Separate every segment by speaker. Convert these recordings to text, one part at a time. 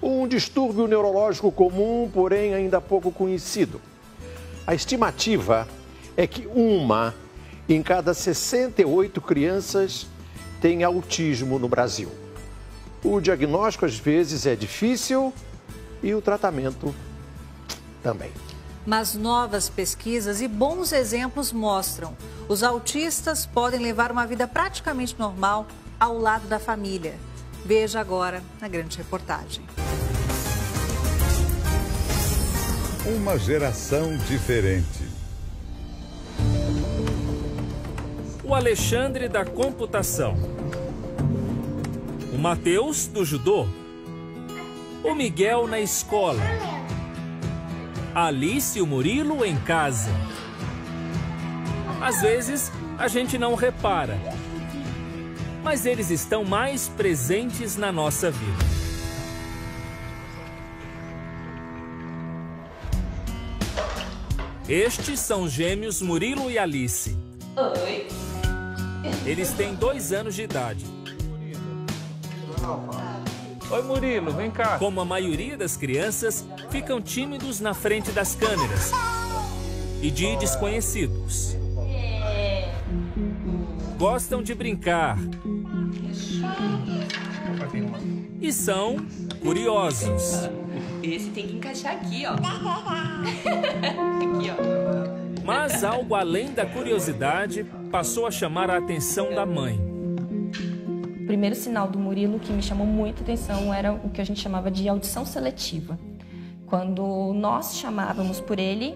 Speaker 1: um distúrbio neurológico comum, porém ainda pouco conhecido. A estimativa é que uma em cada 68 crianças tem autismo no Brasil. O diagnóstico às vezes é difícil e o tratamento também.
Speaker 2: Mas novas pesquisas e bons exemplos mostram: os autistas podem levar uma vida praticamente normal ao lado da família. Veja agora na grande reportagem.
Speaker 3: Uma geração diferente.
Speaker 4: O Alexandre da computação. O Matheus do judô. O Miguel na escola. A Alice e o Murilo em casa. Às vezes, a gente não repara, mas eles estão mais presentes na nossa vida. Estes são os gêmeos Murilo e Alice.
Speaker 5: Oi.
Speaker 4: Eles têm 2 anos de idade.
Speaker 6: Oi, Murilo, vem cá.
Speaker 4: Como a maioria das crianças, ficam tímidos na frente das câmeras e de desconhecidos. Gostam de brincar e são curiosos.
Speaker 5: Esse tem que encaixar aqui, ó. Aqui, ó.
Speaker 4: Mas algo além da curiosidade passou a chamar a atenção da mãe.
Speaker 7: O primeiro sinal do Murilo que me chamou muita atenção era o que a gente chamava de audição seletiva. Quando nós chamávamos por ele,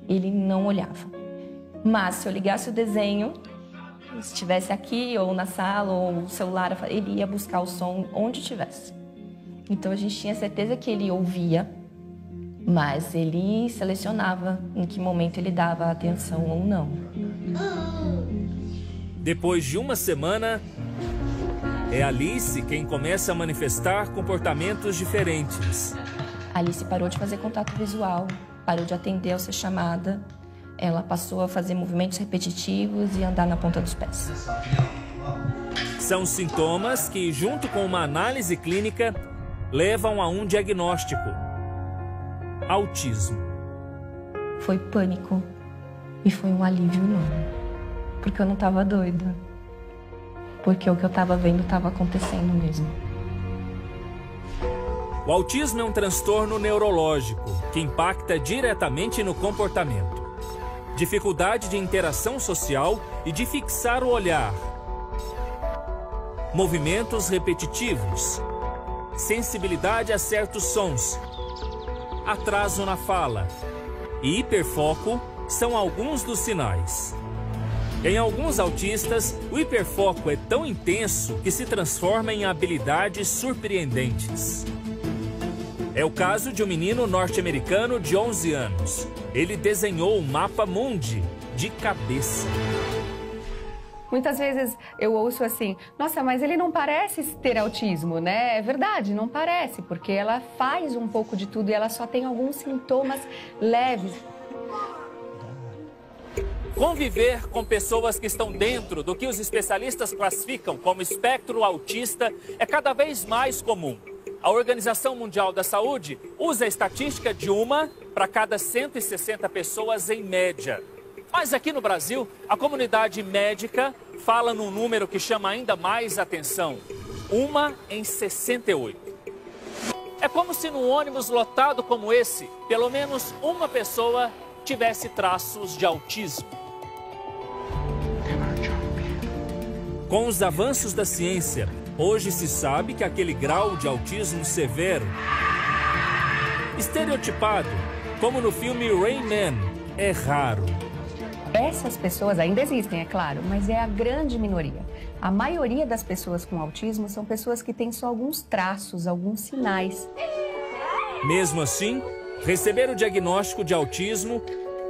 Speaker 7: ele não olhava. Mas se eu ligasse o desenho, se estivesse aqui ou na sala ou no celular, ele ia buscar o som onde estivesse. Então a gente tinha certeza que ele ouvia, mas ele selecionava em que momento ele dava atenção ou não.
Speaker 4: Depois de uma semana, é Alice quem começa a manifestar comportamentos diferentes.
Speaker 7: Alice parou de fazer contato visual, parou de atender ao ser chamada. Ela passou a fazer movimentos repetitivos e andar na ponta dos pés.
Speaker 4: São sintomas que, junto com uma análise clínica, levam a um diagnóstico: autismo.
Speaker 7: Foi pânico e foi um alívio enorme, porque eu não estava doida. Porque o que eu estava vendo estava acontecendo mesmo.
Speaker 4: O autismo é um transtorno neurológico que impacta diretamente no comportamento. Dificuldade de interação social e de fixar o olhar. Movimentos repetitivos. Sensibilidade a certos sons. Atraso na fala e hiperfoco são alguns dos sinais. Em alguns autistas, o hiperfoco é tão intenso que se transforma em habilidades surpreendentes. É o caso de um menino norte-americano de 11 anos. Ele desenhou um mapa mundi de cabeça.
Speaker 8: Muitas vezes eu ouço assim: nossa, mas ele não parece ter autismo, né? É verdade, não parece, porque ela faz um pouco de tudo e ela só tem alguns sintomas leves.
Speaker 4: Conviver com pessoas que estão dentro do que os especialistas classificam como espectro autista é cada vez mais comum. A Organização Mundial da Saúde usa a estatística de uma para cada 160 pessoas em média. Mas aqui no Brasil, a comunidade médica fala num número que chama ainda mais atenção: 1 em 68. É como se num ônibus lotado como esse, pelo menos uma pessoa tivesse traços de autismo. Com os avanços da ciência, hoje se sabe que aquele grau de autismo severo, estereotipado, como no filme Rain Man, é raro.
Speaker 8: Essas pessoas ainda existem, é claro, mas é a grande minoria. A maioria das pessoas com autismo são pessoas que têm só alguns traços, alguns sinais.
Speaker 4: Mesmo assim, receber o diagnóstico de autismo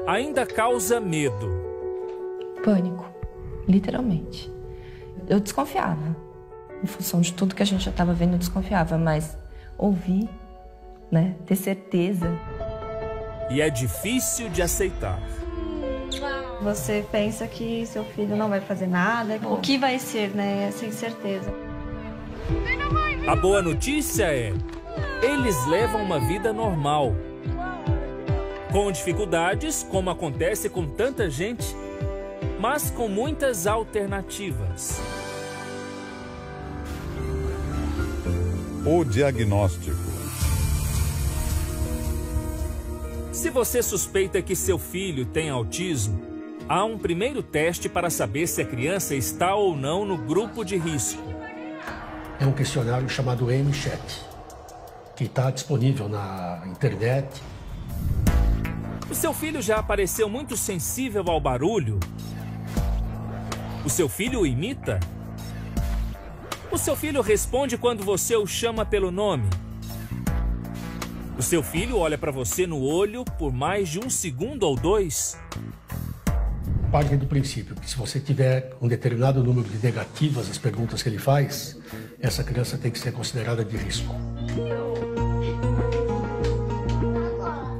Speaker 4: ainda causa medo.
Speaker 7: Pânico, literalmente. Eu desconfiava. Em função de tudo que a gente já estava vendo, eu desconfiava, mas ouvir, né, ter certeza.
Speaker 4: E é difícil de aceitar.
Speaker 9: Você pensa que seu filho não vai fazer nada, o que vai ser, né? Sem certeza.
Speaker 4: A boa notícia é: Eles levam uma vida normal, com dificuldades, como acontece com tanta gente, mas com muitas alternativas.
Speaker 3: O diagnóstico.
Speaker 4: Se você suspeita que seu filho tem autismo, há um primeiro teste para saber se a criança está ou não no grupo de risco.
Speaker 10: É um questionário chamado MChat, que está disponível na internet.
Speaker 4: O seu filho já apareceu muito sensível ao barulho? O seu filho o imita? O seu filho responde quando você o chama pelo nome? O seu filho olha para você no olho por mais de 1 segundo ou 2?
Speaker 10: Parte do princípio que se você tiver um determinado número de negativas às perguntas que ele faz, essa criança tem que ser considerada de risco.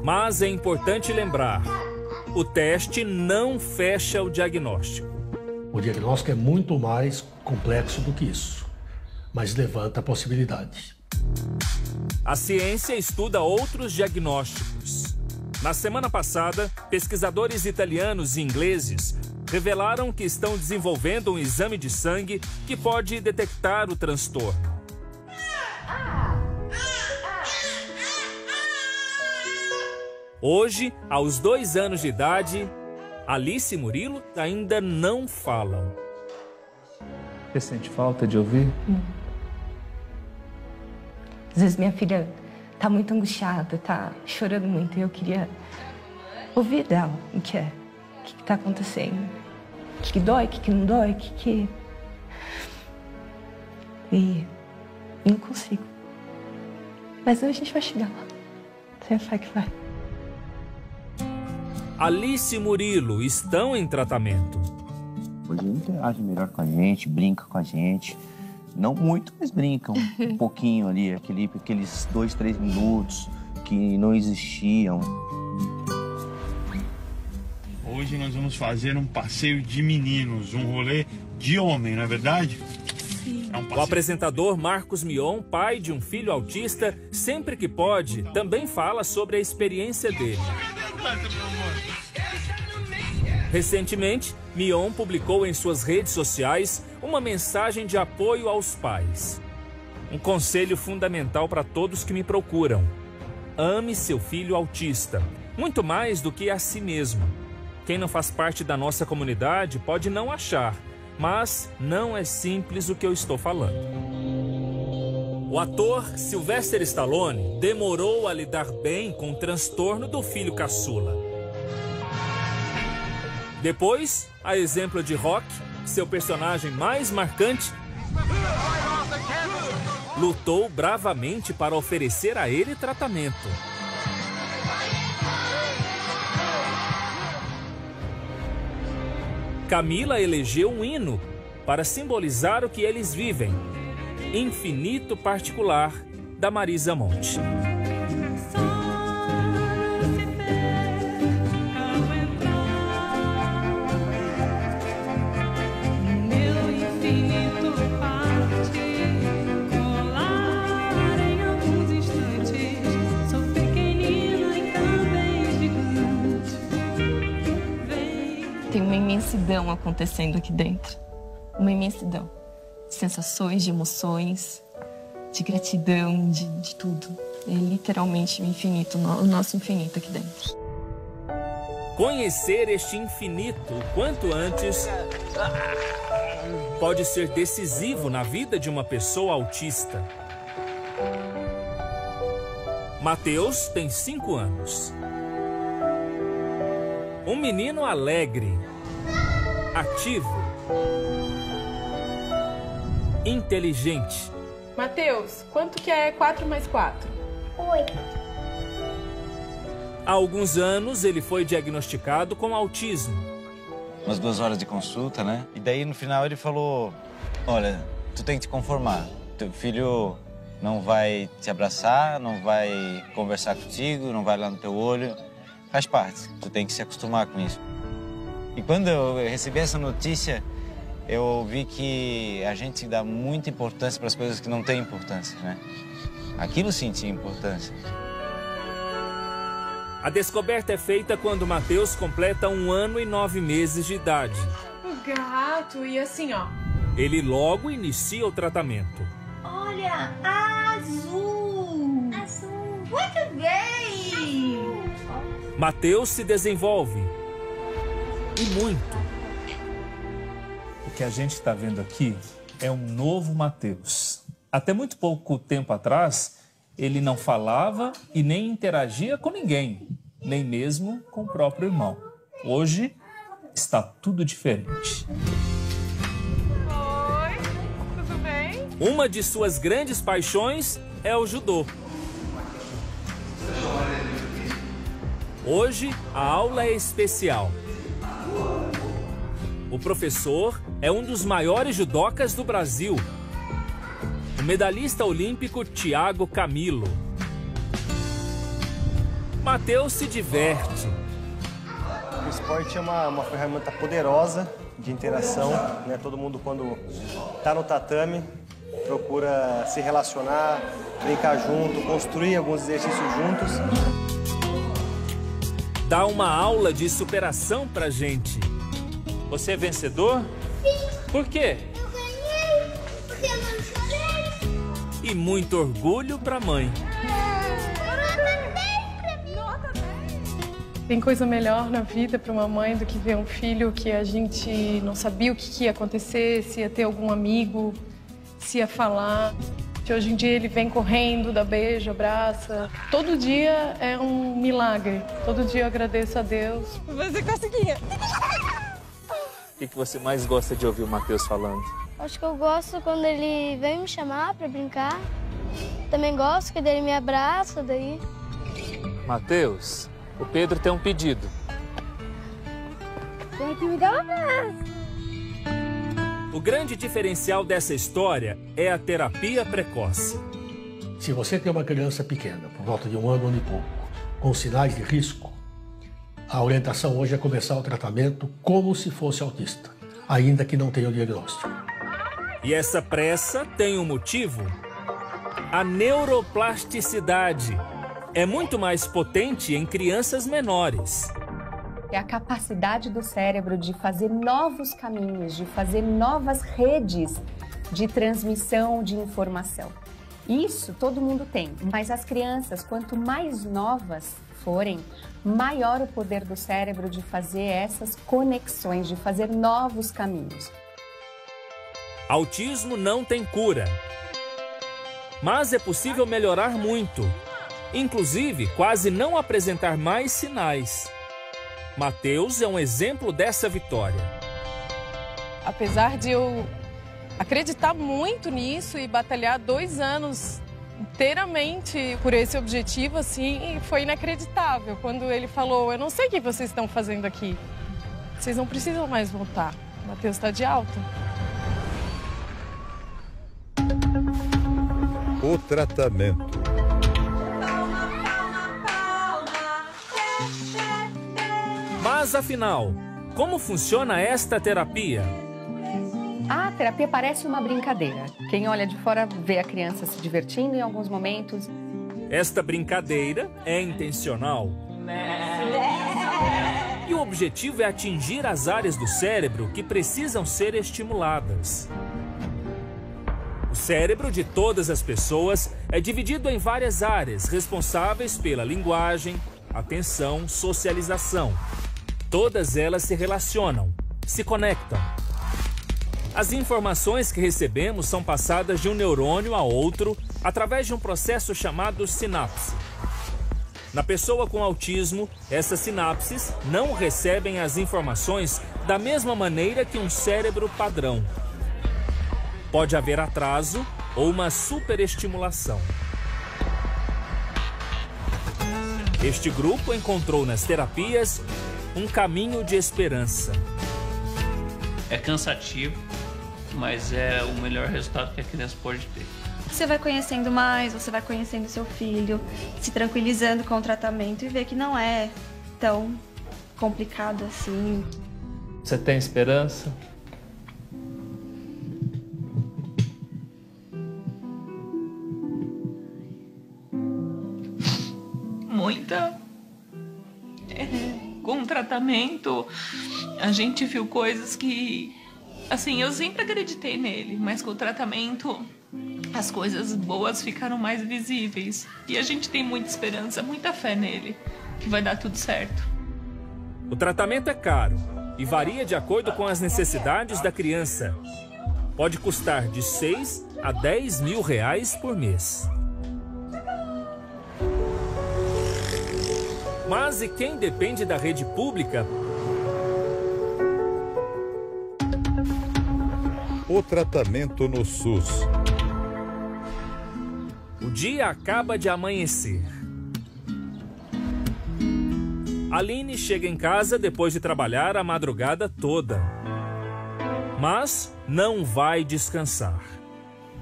Speaker 4: Mas é importante lembrar, o teste não fecha o diagnóstico.
Speaker 10: O diagnóstico é muito mais complexo do que isso, mas levanta a possibilidade.
Speaker 4: A ciência estuda outros diagnósticos. Na semana passada, pesquisadores italianos e ingleses revelaram que estão desenvolvendo um exame de sangue que pode detectar o transtorno. Hoje, aos 2 anos de idade, Alice e Murilo ainda não falam.
Speaker 6: Você sente falta de ouvir?
Speaker 7: Às vezes minha filha tá muito angustiada, tá chorando muito, e eu queria ouvir dela o que é, o que tá acontecendo, o que dói, o que não dói, o que... E não consigo. Mas a gente vai chegar lá. Tenho fé que vai.
Speaker 4: Alice e Murilo estão em tratamento.
Speaker 11: Hoje ele interage melhor com a gente, brinca com a gente. Não muito, mas brincam um pouquinho ali, aqueles 2, 3 minutos que não existiam.
Speaker 12: Hoje nós vamos fazer um passeio de meninos, um rolê de homem, não é verdade?
Speaker 4: Sim. O apresentador Marcos Mion, pai de um filho autista, sempre que pode, também fala sobre a experiência dele. Recentemente, Mion publicou em suas redes sociais uma mensagem de apoio aos pais. Um conselho fundamental para todos que me procuram. Ame seu filho autista, muito mais do que a si mesmo. Quem não faz parte da nossa comunidade pode não achar, mas não é simples o que eu estou falando. O ator Sylvester Stallone demorou a lidar bem com o transtorno do filho caçula. Depois, a exemplo de Rock, seu personagem mais marcante, lutou bravamente para oferecer a ele tratamento. Camila elegeu um hino para simbolizar o que eles vivem, Infinito Particular, da Marisa Monte.
Speaker 7: Tem uma imensidão acontecendo aqui dentro. Uma imensidão. De sensações, de emoções, de gratidão, de tudo. É literalmente o infinito, o nosso infinito aqui dentro.
Speaker 4: Conhecer este infinito o quanto antes pode ser decisivo na vida de uma pessoa autista. Mateus tem 5 anos. Um menino alegre, ativo, inteligente.
Speaker 13: Mateus, quanto que é 4 mais 4?
Speaker 14: 8.
Speaker 4: Há alguns anos ele foi diagnosticado com autismo.
Speaker 11: Umas 2 horas de consulta, né? E daí no final ele falou, olha, tu tem que te conformar. Teu filho não vai te abraçar, não vai conversar contigo, não vai lá no teu olho. Faz parte, tu tem que se acostumar com isso. E quando eu recebi essa notícia, eu vi que a gente dá muita importância para as coisas que não têm importância, né? Aquilo sim tinha importância.
Speaker 4: A descoberta é feita quando Matheus completa 1 ano e 9 meses de idade.
Speaker 13: O gato, e assim, ó.
Speaker 4: Ele logo inicia o tratamento.
Speaker 9: Olha, azul! Azul! Muito bem!
Speaker 4: Matheus se desenvolve. E muito.
Speaker 6: O que a gente está vendo aqui é um novo Matheus. Até muito pouco tempo atrás, ele não falava e nem interagia com ninguém, nem mesmo com o próprio irmão. Hoje, está tudo diferente.
Speaker 13: Oi, tudo bem?
Speaker 4: Uma de suas grandes paixões é o judô. Hoje, a aula é especial. O professor é um dos maiores judocas do Brasil, o medalhista olímpico Thiago Camilo. Matheus se diverte.
Speaker 14: O esporte é uma ferramenta poderosa de interação, né? Todo mundo, quando está no tatame, procura se relacionar, brincar junto, construir alguns exercícios juntos.
Speaker 4: Dá uma aula de superação pra gente. Você é vencedor?
Speaker 15: Sim.
Speaker 4: Por quê?
Speaker 15: Eu ganhei, porque eu não chorei.
Speaker 4: E muito orgulho pra mãe.
Speaker 15: Nota 10 pra mim.
Speaker 13: Tem coisa melhor na vida para uma mãe do que ver um filho que a gente não sabia o que ia acontecer, se ia ter algum amigo, se ia falar. Que hoje em dia ele vem correndo, dá beijo, abraça. Todo dia é um milagre. Todo dia eu agradeço a Deus. Você conseguiu.
Speaker 6: O que você mais gosta de ouvir o Matheus falando?
Speaker 15: Acho que eu gosto quando ele vem me chamar pra brincar. Também gosto que ele me abraça daí.
Speaker 6: Matheus, o Pedro tem um pedido.
Speaker 15: Tem que me dar um abraço.
Speaker 4: O grande diferencial dessa história é a terapia precoce.
Speaker 10: Se você tem uma criança pequena, por volta de 1 ano e pouco, com sinais de risco, a orientação hoje é começar o tratamento como se fosse autista, ainda que não tenha o diagnóstico.
Speaker 4: E essa pressa tem um motivo. A neuroplasticidade é muito mais potente em crianças menores.
Speaker 8: É a capacidade do cérebro de fazer novos caminhos, de fazer novas redes de transmissão de informação. Isso todo mundo tem, mas as crianças, quanto mais novas forem, maior o poder do cérebro de fazer essas conexões, de fazer novos caminhos.
Speaker 4: Autismo não tem cura, mas é possível melhorar muito, inclusive quase não apresentar mais sinais. Matheus é um exemplo dessa vitória.
Speaker 13: Apesar de eu acreditar muito nisso e batalhar 2 anos inteiramente por esse objetivo, assim, foi inacreditável. Quando ele falou, eu não sei o que vocês estão fazendo aqui. Vocês não precisam mais voltar. O Matheus está de alta.
Speaker 3: O tratamento.
Speaker 4: Mas afinal, como funciona esta terapia?
Speaker 8: A terapia parece uma brincadeira. Quem olha de fora vê a criança se divertindo em alguns momentos.
Speaker 4: Esta brincadeira é intencional. E o objetivo é atingir as áreas do cérebro que precisam ser estimuladas. O cérebro de todas as pessoas é dividido em várias áreas responsáveis pela linguagem, atenção, socialização. Todas elas se relacionam, se conectam. As informações que recebemos são passadas de um neurônio a outro através de um processo chamado sinapse. Na pessoa com autismo, essas sinapses não recebem as informações da mesma maneira que um cérebro padrão. Pode haver atraso ou uma superestimulação. Este grupo encontrou nas terapias um caminho de esperança.
Speaker 16: É cansativo, mas é o melhor resultado que a criança pode ter.
Speaker 9: Você vai conhecendo mais, você vai conhecendo seu filho, se tranquilizando com o tratamento e vê que não é tão complicado assim.
Speaker 6: Você tem esperança?
Speaker 17: Com o tratamento, a gente viu coisas que, assim, eu sempre acreditei nele, mas com o tratamento as coisas boas ficaram mais visíveis. E a gente tem muita esperança, muita fé nele, que vai dar tudo certo.
Speaker 4: O tratamento é caro e varia de acordo com as necessidades da criança. Pode custar de 6 a 10 mil reais por mês. Mas e quem depende da rede pública?
Speaker 3: O tratamento no SUS.
Speaker 4: O dia acaba de amanhecer. Aline chega em casa depois de trabalhar a madrugada toda. Mas não vai descansar.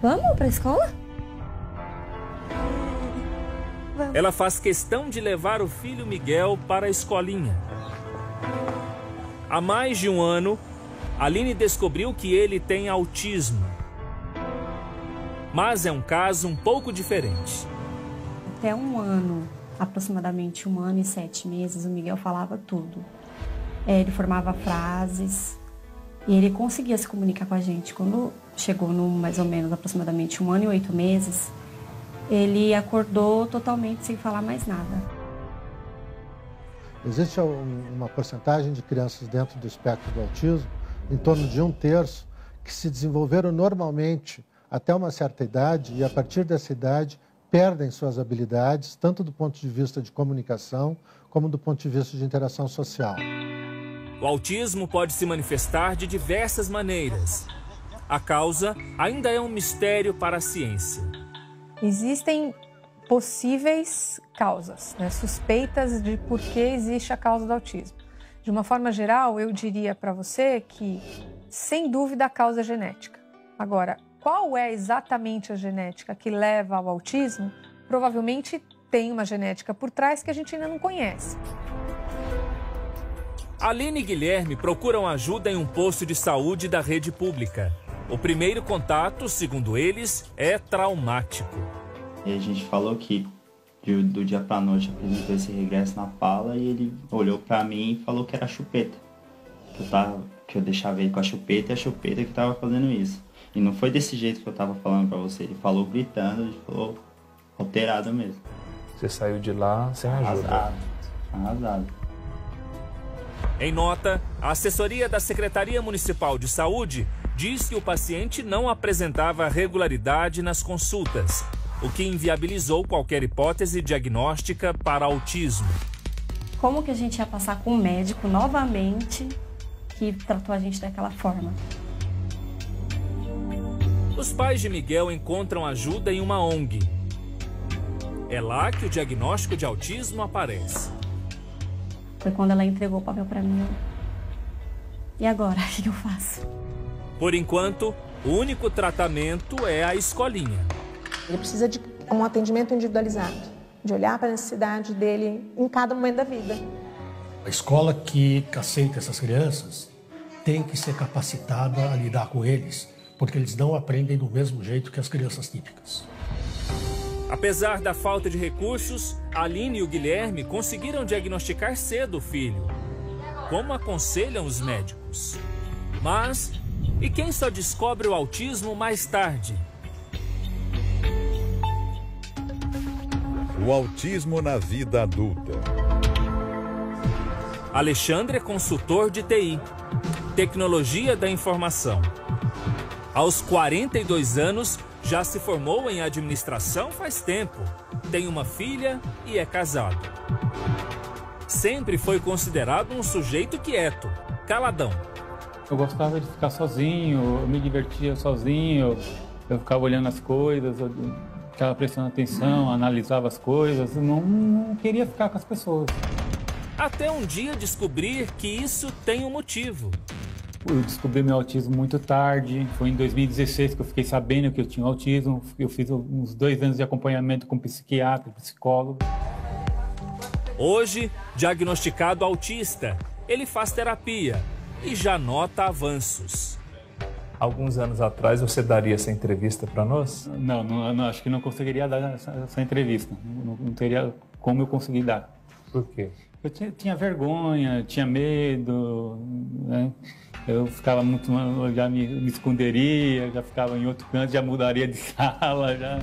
Speaker 7: Vamos pra escola?
Speaker 4: Vamos. Ela faz questão de levar o filho Miguel para a escolinha. Há mais de um ano, Aline descobriu que ele tem autismo. Mas é um caso um pouco diferente.
Speaker 7: Até um ano, aproximadamente 1 ano e 7 meses, o Miguel falava tudo. Ele formava frases e ele conseguia se comunicar com a gente. Quando chegou no mais ou menos aproximadamente 1 ano e 8 meses, ele acordou totalmente sem falar mais nada.
Speaker 18: Existe uma porcentagem de crianças dentro do espectro do autismo, em torno de 1/3, que se desenvolveram normalmente até uma certa idade e, a partir dessa idade, perdem suas habilidades, tanto do ponto de vista de comunicação, como do ponto de vista de interação social.
Speaker 4: O autismo pode se manifestar de diversas maneiras. A causa ainda é um mistério para a ciência.
Speaker 19: Existem possíveis causas, né, suspeitas de por que existe a causa do autismo. De uma forma geral, eu diria para você que, sem dúvida, a causa é genética. Agora, qual é exatamente a genética que leva ao autismo? Provavelmente tem uma genética por trás que a gente ainda não conhece.
Speaker 4: Aline e Guilherme procuram ajuda em um posto de saúde da rede pública. O primeiro contato, segundo eles, é traumático.
Speaker 20: E a gente falou que do dia pra noite apresentou esse regresso na fala e ele olhou pra mim e falou que era a chupeta. Que eu deixava ele com a chupeta e a chupeta que tava fazendo isso. E não foi desse jeito que eu tava falando pra você. Ele falou gritando, ele falou alterado mesmo.
Speaker 6: Você saiu de lá sem ajuda.
Speaker 20: Arrasado.
Speaker 4: Em nota, a assessoria da Secretaria Municipal de Saúde diz que o paciente não apresentava regularidade nas consultas, o que inviabilizou qualquer hipótese diagnóstica para autismo.
Speaker 7: Como que a gente ia passar com um médico novamente que tratou a gente daquela forma?
Speaker 4: Os pais de Miguel encontram ajuda em uma ONG. É lá que o diagnóstico de autismo aparece.
Speaker 7: Foi quando ela entregou o papel para mim. E agora, o que eu faço?
Speaker 4: Por enquanto, o único tratamento é a escolinha.
Speaker 19: Ele precisa de um atendimento individualizado, de olhar para a necessidade dele em cada momento da vida.
Speaker 10: A escola que aceita essas crianças tem que ser capacitada a lidar com eles, porque eles não aprendem do mesmo jeito que as crianças típicas.
Speaker 4: Apesar da falta de recursos, a Aline e o Guilherme conseguiram diagnosticar cedo o filho. Como aconselham os médicos? Mas, e quem só descobre o autismo mais tarde?
Speaker 3: O autismo na vida adulta.
Speaker 4: Alexandre é consultor de TI, Tecnologia da Informação. Aos 42 anos, já se formou em administração faz tempo, tem uma filha e é casado. Sempre foi considerado um sujeito quieto, caladão.
Speaker 21: Eu gostava de ficar sozinho, eu me divertia sozinho, eu ficava olhando as coisas, eu ficava prestando atenção, analisava as coisas, não queria ficar com as pessoas.
Speaker 4: Até um dia descobrir que isso tem um motivo.
Speaker 21: Eu descobri meu autismo muito tarde, foi em 2016 que eu fiquei sabendo que eu tinha autismo. Eu fiz uns 2 anos de acompanhamento com psiquiatra, psicólogo.
Speaker 4: Hoje, diagnosticado autista, ele faz terapia e já nota avanços.
Speaker 6: Alguns anos atrás você daria essa entrevista para nós?
Speaker 21: Não, acho que não conseguiria dar essa entrevista. Não teria como eu consegui dar.
Speaker 6: Por quê?
Speaker 21: Eu tinha vergonha, tinha medo, né? Eu ficava muito, já me esconderia, já ficava em outro canto, já mudaria de sala, já.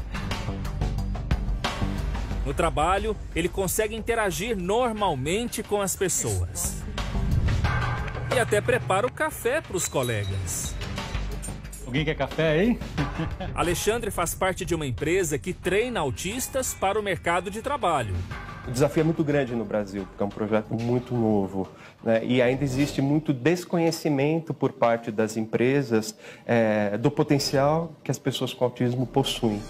Speaker 4: No trabalho, ele consegue interagir normalmente com as pessoas. E até prepara o café para os colegas.
Speaker 21: Alguém quer café aí?
Speaker 4: Alexandre faz parte de uma empresa que treina autistas para o mercado de trabalho.
Speaker 1: O desafio é muito grande no Brasil, porque é um projeto muito novo, né? E ainda existe muito desconhecimento por parte das empresas do potencial que as pessoas com autismo possuem.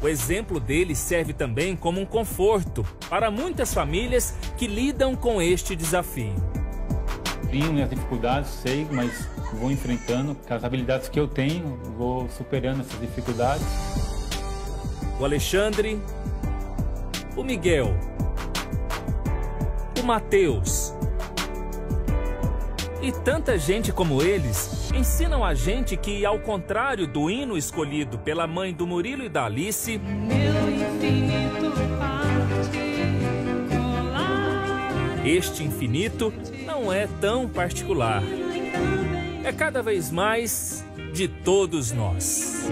Speaker 4: O exemplo dele serve também como um conforto para muitas famílias que lidam com este desafio.
Speaker 21: Tenho minhas dificuldades, sei, mas vou enfrentando. Com as habilidades que eu tenho, vou superando essas dificuldades.
Speaker 4: O Alexandre, o Miguel, o Matheus e tanta gente como eles ensinam a gente que, ao contrário do hino escolhido pela mãe do Murilo e da Alice, este infinito não é tão particular. É cada vez mais de todos nós.